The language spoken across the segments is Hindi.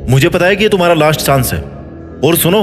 मुझे पता है कि ये तुम्हारा लास्ट चांस है, और सुनो,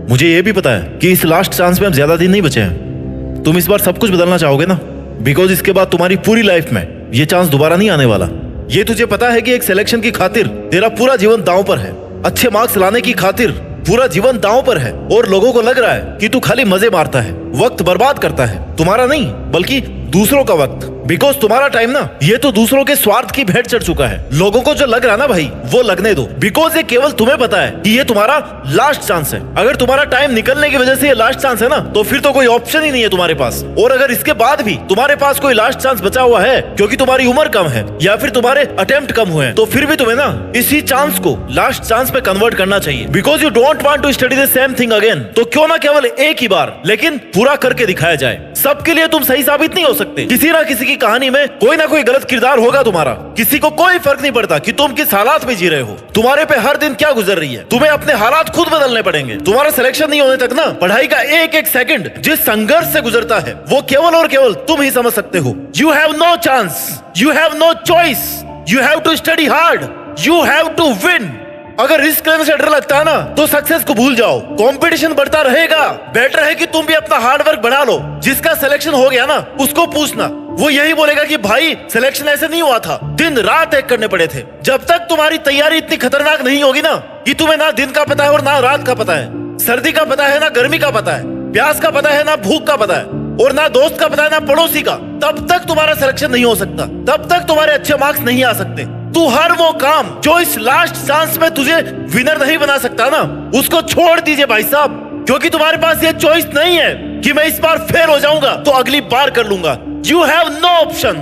मुझे ये भी पता है कि इस लास्ट चांस में अब ज्यादा दिन नहीं बचे हैं। तुम इस बार सब कुछ बदलना चाहोगे ना, बिकॉज इसके बाद तुम्हारी पूरी लाइफ में ये चांस दोबारा नहीं आने वाला। ये तुझे पता है कि एक सिलेक्शन की खातिर तेरा पूरा जीवन दांव पर है, अच्छे मार्क्स लाने की खातिर पूरा जीवन दांव पर है, और लोगों को लग रहा है कि तू खाली मजे मारता है, वक्त बर्बाद करता है, तुम्हारा नहीं बल्कि दूसरों का वक्त। बिकॉज तुम्हारा टाइम ना ये तो दूसरों के स्वार्थ की भेंट चढ़ चुका है। लोगों को जो लग रहा है ना भाई, वो लगने दो, बिकॉज ये केवल तुम्हें पता है कि ये तुम्हारा लास्ट चांस है। अगर तुम्हारा टाइम निकलने की वजह से ये लास्ट चांस है ना, तो फिर तो कोई ऑप्शन ही नहीं है तुम्हारे पास। और अगर इसके बाद भी तुम्हारे पास कोई लास्ट चांस बचा हुआ है क्योंकि तुम्हारी उम्र कम है या फिर तुम्हारे अटेम्प्ट कम हुए हैं, तो फिर भी तुम्हें ना इसी चांस को लास्ट चांस में कन्वर्ट करना चाहिए। Because you don't want to study the same thing again. तो क्यों ना केवल एक ही बार लेकिन पूरा करके दिखाया जाए। सबके लिए तुम सही साबित नहीं हो सकते। किसी ना किसी की कहानी में कोई ना कोई गलत किरदार होगा तुम्हारा। किसी को कोई फर्क नहीं पड़ता कि तुम किस हालात में जी रहे हो, तुम्हारे पे हर दिन क्या गुजर रही है। तुम्हें अपने हालात खुद बदलने पड़ेंगे। तुम्हारा सिलेक्शन नहीं होने तक ना पढ़ाई का एक एक सेकंड जिस संघर्ष से गुजरता है वो केवल और केवल तुम ही समझ सकते हो। You have no chance, you have no choice, you have to study hard, you have to win. अगर रिस्क लेने से डर लगता है ना तो सक्सेस को भूल जाओ। कंपटीशन बढ़ता रहेगा, बेटर है कि तुम भी अपना हार्ड वर्क बढ़ा लो। जिसका सिलेक्शन हो गया ना उसको पूछना, वो यही बोलेगा कि भाई सिलेक्शन ऐसे नहीं हुआ था, दिन रात एक करने पड़े थे। जब तक तुम्हारी तैयारी इतनी खतरनाक नहीं होगी ना कि तुम्हें ना दिन का पता है और ना रात का पता है, सर्दी का पता है ना गर्मी का पता है, प्यास का पता है ना भूख का पता है, और ना दोस्त का पता है ना पड़ोसी का, तब तक तुम्हारा सिलेक्शन नहीं हो सकता, तब तक तुम्हारे अच्छे मार्क्स नहीं आ सकते। तू हर वो काम जो इस लास्ट चांस में तुझे विनर नहीं बना सकता ना, उसको छोड़ दीजिए भाई साहब, क्योंकि तुम्हारे पास ये चॉइस नहीं है कि मैं इस बार फेल हो जाऊंगा तो अगली बार कर लूंगा। You have no option.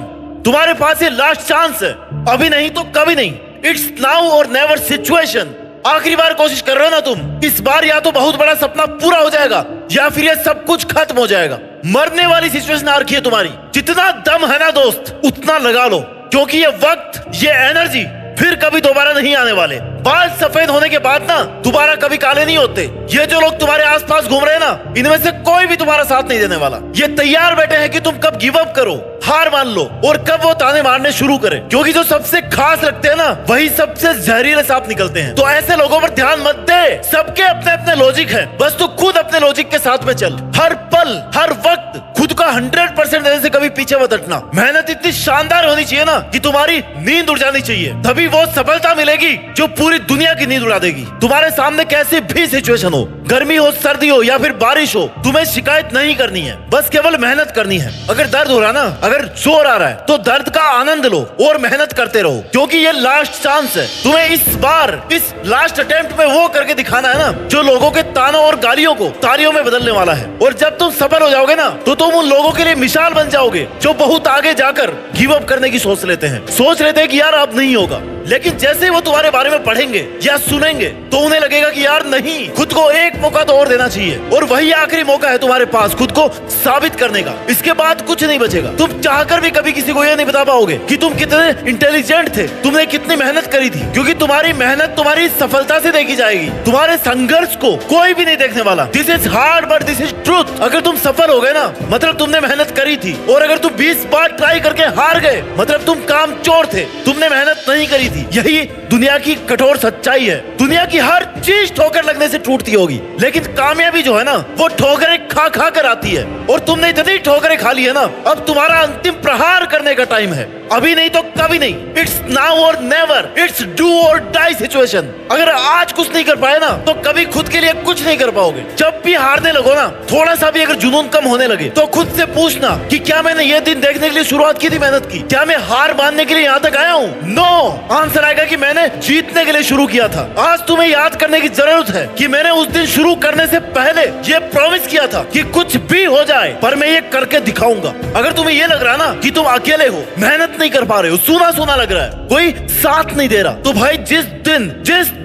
तुम्हारे पास ये लास्ट चांस है, अभी नहीं तो कभी नहीं। इट्स नाउ और नेवर सिचुएशन। आखिरी बार कोशिश कर रहे हो ना तुम, इस बार या तो बहुत बड़ा सपना पूरा हो जाएगा या फिर ये सब कुछ खत्म हो जाएगा। मरने वाली सिचुएशन आ रखी है तुम्हारी। जितना दम है ना दोस्त उतना लगा लो, क्योंकि ये वक्त, ये एनर्जी फिर कभी दोबारा नहीं आने वाले। बाल सफेद होने के बाद ना दोबारा कभी काले नहीं होते। ये जो लोग तुम्हारे आसपास घूम रहे हैं ना, इनमें से कोई भी तुम्हारा साथ नहीं देने वाला। ये तैयार बैठे हैं कि तुम कब गिव अप करो, हार मान लो, और कब वो ताने मारने शुरू करें। क्योंकि जो सबसे खास लगते हैं ना वही सबसे जहरीले सांप निकलते हैं। तो ऐसे लोगों पर ध्यान मत दे। सबके अपने अपने लॉजिक है, बस तू खुद अपने लॉजिक के साथ में चल। हर पल हर वक्त खुद का 100% देने से कभी पीछे मत हटना। मेहनत इतनी शानदार होनी चाहिए ना कि तुम्हारी नींद उड़ जानी चाहिए, तभी वो सफलता मिलेगी जो पूरी दुनिया की नींद उड़ा देगी। तुम्हारे सामने कैसी भी सिचुएशन हो, गर्मी हो, सर्दी हो या फिर बारिश हो, तुम्हें शिकायत नहीं करनी है, बस केवल मेहनत करनी है। अगर दर्द हो रहा ना, अगर जोर आ रहा है तो दर्द का आनंद लो और मेहनत करते रहो, क्योंकि ये लास्ट चांस है। तुम्हें इस बार इस लास्ट अटेम्प्ट में वो करके दिखाना है ना जो लोगों के तानों और गालियों को तालियों में बदलने वाला है। और जब तुम सफल हो जाओगे ना तो तुम उन लोगों के लिए मिसाल बन जाओगे जो बहुत आगे जाकर गिव अप करने की सोच लेते हैं कि यार अब नहीं होगा। लेकिन जैसे ही वो तुम्हारे बारे में पढ़ेंगे या सुनेंगे तो उन्हें लगेगा कि यार नहीं, खुद को एक मौका तो और देना चाहिए, और वही आखिरी मौका है तुम्हारे पास खुद को साबित करने का। इसके बाद कुछ नहीं बचेगा। तुम चाहकर भी कभी किसी को ये नहीं बता पाओगे कि तुम कितने इंटेलिजेंट थे, तुमने कितनी मेहनत करी थी, क्योंकि तुम्हारी मेहनत तुम्हारी सफलता से देखी जाएगी। तुम्हारे संघर्ष को कोई भी नहीं देखने वाला। This is hard but this is truth. अगर तुम सफल हो गए ना मतलब तुमने मेहनत करी थी, और अगर तुम 20 बार ट्राई करके हार गए मतलब तुम कामचोर थे, तुमने मेहनत नहीं करी थी। यही दुनिया की कठोर सच्चाई है। दुनिया की हर चीज ठोकर लगने से टूटती होगी, लेकिन कामयाबी जो है ना वो ठोकरें खा खा कर आती है। और तुमने इतनी ठोकरें खा ली है ना, अब तुम्हारा अंतिम प्रहार करने का टाइम है। अभी नहीं तो कभी नहीं। इट्स नाउ और नेवर। इट्स डू और डाई सिचुएशन। अगर आज कुछ नहीं कर पाए ना तो कभी खुद के लिए कुछ नहीं कर पाओगे। जब भी हारने लगो ना, थोड़ा सा भी अगर जुनून कम होने लगे तो खुद से पूछना कि क्या मैंने ये दिन देखने के लिए शुरुआत की थी मेहनत की? क्या मैं हार मानने के लिए यहाँ तक आया हूँ? नो। आंसर आएगा कि मैंने जीतने के लिए शुरू किया था। आज तुम्हें याद करने की जरूरत है कि मैंने उस दिन शुरू करने से पहले ये प्रॉमिस किया था कि कुछ भी हो जाए पर मैं ये करके दिखाऊंगा। अगर तुम्हें ये लग रहा ना कि तुम अकेले हो, मेहनत नहीं कर पा रहे हो, सूना सूना लग रहा है, कोई साथ नहीं दे रहा, तो भाई जिस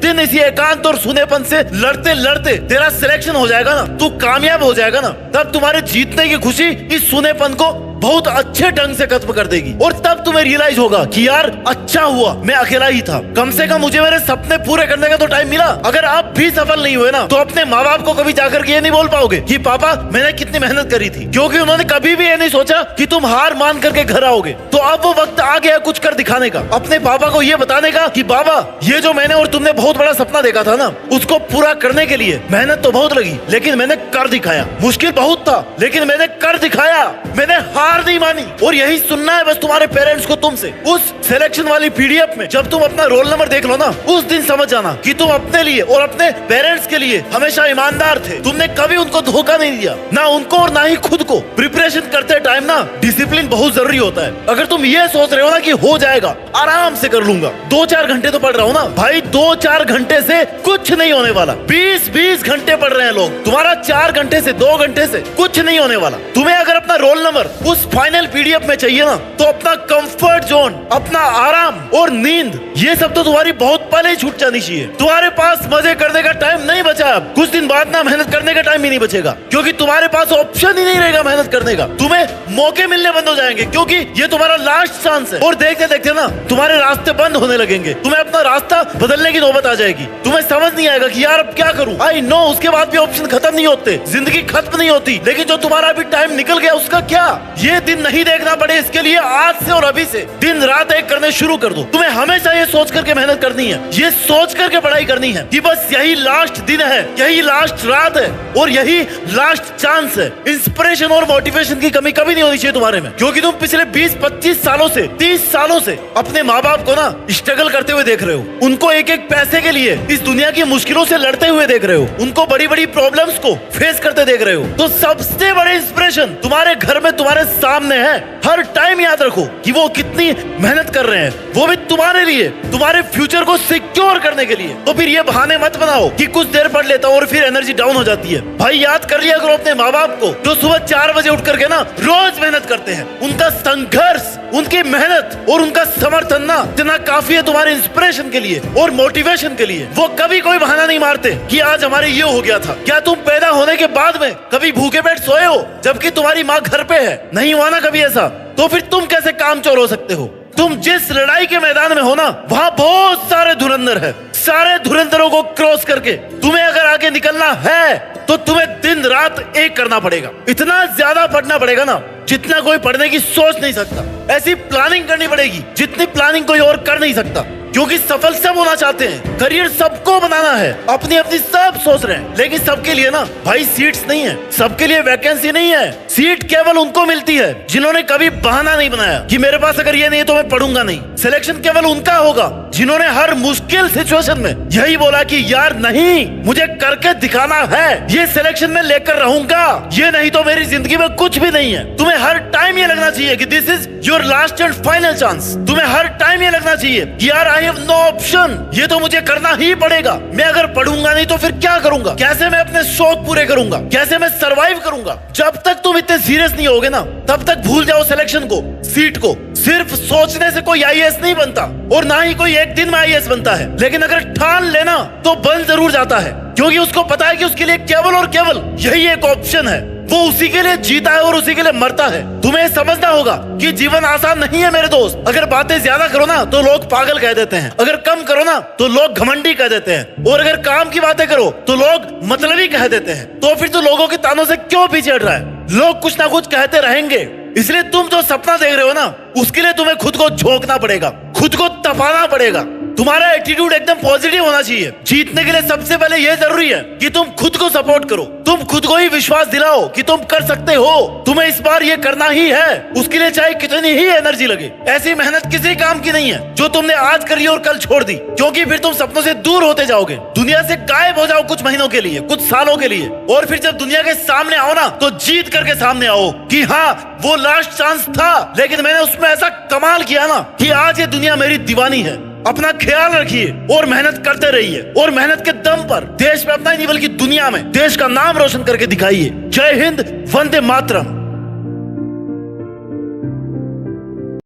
दिन इसी एकांत और सुनेपन से लड़ते लड़ते तेरा सिलेक्शन हो जाएगा ना, तू कामयाब हो जाएगा ना, तब तुम्हारे जीतने की खुशी इस सुनेपन को बहुत अच्छे ढंग से खत्म कर देगी। और तब तुम्हें रियलाइज होगा कि यार अच्छा हुआ मैं अकेला ही था, कम से कम मुझे मेरे सपने पूरे करने का तो टाइम मिला। अगर आप भी सफल नहीं हुए ना तो अपने माँ बाप को कभी जाकर के ये नहीं बोल पाओगे कि पापा मैंने कितनी मेहनत करी थी, क्योंकि उन्होंने कभी भी ये नहीं सोचा कि तुम हार मान करके घर आओगे। तो अब वो वक्त आ गया कुछ कर दिखाने का, अपने पापा को ये बताने का कि बाबा ये जो मैंने और तुमने बहुत बड़ा सपना देखा था ना, उसको पूरा करने के लिए मेहनत तो बहुत लगी लेकिन मैंने कर दिखाया। मुश्किल बहुत था लेकिन मैंने कर दिखाया, मैंने हार नहीं मानी। और यही सुनना है बस तुम्हारे पेरेंट्स को तुमसे। उस सिलेक्शन वाली पीडीएफ में जब तुम अपना रोल नंबर देख लो ना, उस दिन समझ जाना कि तुम अपने लिए और अपने पेरेंट्स के लिए हमेशा ईमानदार थे। तुमने कभी उनको धोखा नहीं दिया, ना उनको और ना ही खुद को। प्रिपरेशन करते टाइम ना डिसिप्लिन बहुत जरूरी होता है। अगर तुम ये सोच रहे हो ना कि हो जाएगा, आराम से कर लूंगा, 2-4 घंटे तो पढ़ रहा हूँ ना भाई, 2-4 घंटे से कुछ नहीं होने वाला। 20-20 घंटे पढ़ रहे हैं लोग, तुम्हारा 4 घंटे से 2 घंटे से कुछ नहीं होने वाला। तुम्हें अगर अपना रोल नंबर उस फाइनल पीडीएफ में चाहिए ना, तो अपना कंफर्ट जोन, अपना आराम और नींद, ये सब तो तुम्हारी बहुत पहले ही छूट जानी चाहिए। तुम्हारे पास मजे करने का टाइम नहीं बचा। अब कुछ दिन बाद ना मेहनत करने का टाइम ही नहीं बचेगा, क्योंकि तुम्हारे पास ऑप्शन ही नहीं रहेगा मेहनत करने का। तुम्हें मौके मिलने बंद हो जाएंगे, क्योंकि ये तुम्हारा लास्ट चांस है। और देखते देखते ना तुम्हारे रास्ते बंद होने लगेंगे, तुम्हें अपना रास्ता बदलने की नौबत आ जाएगी। तुम्हें समझ नहीं आएगा कि यार अब क्या करूं। आई नो उसके बाद भी ऑप्शन खत्म नहीं होते, जिंदगी खत्म नहीं होती, लेकिन जो तुम्हारा अभी टाइम निकल गया उसका क्या। ये दिन नहीं देखना पड़े, इसके लिए आज से और अभी से दिन रात एक करने शुरू कर दो। तुम्हें हमेशा ये सोच करके मेहनत करनी है, ये सोच करके पढ़ाई करनी है कि बस यही लास्ट दिन है, यही लास्ट रात है और यही लास्ट चांस है। इंस्पिरेशन और मोटिवेशन की कमी कभी नहीं होनी चाहिए तुम्हारे में, क्योंकि तुम पिछले 20-25 सालों से 30 सालों से अपने माँ बाप को ना स्ट्रगल करते हुए देख रहे हो। उनको एक एक पैसे के लिए इस दुनिया की मुश्किलों से लड़ते हुए देख रहे हो, उनको बड़ी बड़ी प्रॉब्लम्स को फेस करते देख रहे हो। तो सबसे बड़े इंस्पिरेशन तुम्हारे घर में तुम्हारे सामने है। हर टाइम याद रखो कि वो कितनी मेहनत कर रहे हैं, वो भी तुम्हारे लिए, तुम्हारे फ्यूचर को सिक्योर करने के लिए। तो फिर ये बहाने मत बनाओ कि कुछ देर पढ़ लेता हूं और फिर एनर्जी डाउन हो जाती है। भाई याद कर लिया करो अपने माँ बाप को, जो सुबह 4 बजे उठ करके ना रोज मेहनत करते हैं। उनका संघर्ष, उनकी मेहनत और उनका समर्थन ना इतना काफी है तुम्हारे इंस्पिरेशन के लिए और मोटिवेशन के लिए। वो कभी कोई बहाना नहीं मारते कि आज हमारे ये हो गया था। क्या तुम पैदा होने के बाद में कभी भूखे पेट सोए हो जबकि तुम्हारी माँ घर पे है? नहीं हुआ ना कभी ऐसा। तो फिर तुम कैसे कामचोर हो सकते हो? तुम जिस लड़ाई के मैदान में हो ना, वहाँ बहुत सारे धुरंधर है। सारे धुरंधरों को क्रॉस करके तुम्हें अगर आगे निकलना है तो तुम्हें दिन रात एक करना पड़ेगा। इतना ज्यादा पढ़ना पड़ेगा ना जितना कोई पढ़ने की सोच नहीं सकता। ऐसी प्लानिंग करनी पड़ेगी जितनी प्लानिंग कोई और कर नहीं सकता, क्योंकि सफल सब होना चाहते हैं, करियर सबको बनाना है, अपनी अपनी सब सोच रहे हैं, लेकिन सबके लिए ना भाई सीट्स नहीं है, सबके लिए वैकेंसी नहीं है। सीट केवल उनको मिलती है जिन्होंने कभी बहाना नहीं बनाया कि मेरे पास अगर ये नहीं है तो मैं पढ़ूंगा नहीं। सिलेक्शन केवल उनका होगा जिन्होंने हर मुश्किल सिचुएशन में यही बोला कि यार नहीं, मुझे करके दिखाना है, ये सिलेक्शन में लेकर रहूंगा, ये नहीं तो मेरी जिंदगी में कुछ भी नहीं है। तुम्हें हर टाइम ये लगना चाहिए कि this is your last and final chance. तुम्हें हर टाइम ये लगना चाहिए कि यार आई हैव नो ऑप्शन, ये तो मुझे करना ही पड़ेगा। मैं अगर पढ़ूंगा नहीं तो फिर क्या करूंगा? कैसे मैं अपने शौक पूरे करूंगा? कैसे मैं सरवाइव करूंगा? जब तक तुम इतने सीरियस नहीं होगे ना, तब तक भूल जाओ सिलेक्शन को, सीट को। सिर्फ सोचने से कोई आईएएस नहीं बनता और ना ही कोई एक दिन में आईएएस बनता है, लेकिन अगर ठान लेना तो बन जरूर जाता है, क्योंकि उसको पता है कि उसके लिए केवल और केवल यही एक ऑप्शन है। वो उसी के लिए जीता है और उसी के लिए मरता है। तुम्हें समझना होगा कि जीवन आसान नहीं है मेरे दोस्त। अगर बातें ज्यादा करो ना तो लोग पागल कह देते हैं, अगर कम करो ना तो लोग घमंडी कह देते हैं, और अगर काम की बातें करो तो लोग मतलबी कह देते हैं। तो फिर तो लोगों के तानों से क्यों पीछे हट रहा है? लोग कुछ ना कुछ कहते रहेंगे। इसलिए तुम जो सपना देख रहे हो ना, उसके लिए तुम्हें खुद को झोंकना पड़ेगा, खुद को तपाना पड़ेगा। तुम्हारा एटीट्यूड एकदम पॉजिटिव होना चाहिए। जीतने के लिए सबसे पहले यह जरूरी है कि तुम खुद को सपोर्ट करो, तुम खुद को ही विश्वास दिलाओ कि तुम कर सकते हो। तुम्हें इस बार ये करना ही है, उसके लिए चाहे कितनी ही एनर्जी लगे। ऐसी मेहनत किसी काम की नहीं है जो तुमने आज करी और कल छोड़ दी, क्योंकि फिर तुम सपनों से दूर होते जाओगे, दुनिया से गायब हो जाओ कुछ महीनों के लिए, कुछ सालों के लिए, और फिर जब दुनिया के सामने आओ ना तो जीत करके सामने आओ कि हाँ वो लास्ट चांस था, लेकिन मैंने उसमें ऐसा कमाल किया ना कि आज ये दुनिया मेरी दीवानी है। अपना ख्याल रखिए और मेहनत करते रहिए, और मेहनत के दम पर देश में अपना ही नहीं बल्कि दुनिया में देश का नाम रोशन करके दिखाइए। जय हिंद, वंदे मातरम।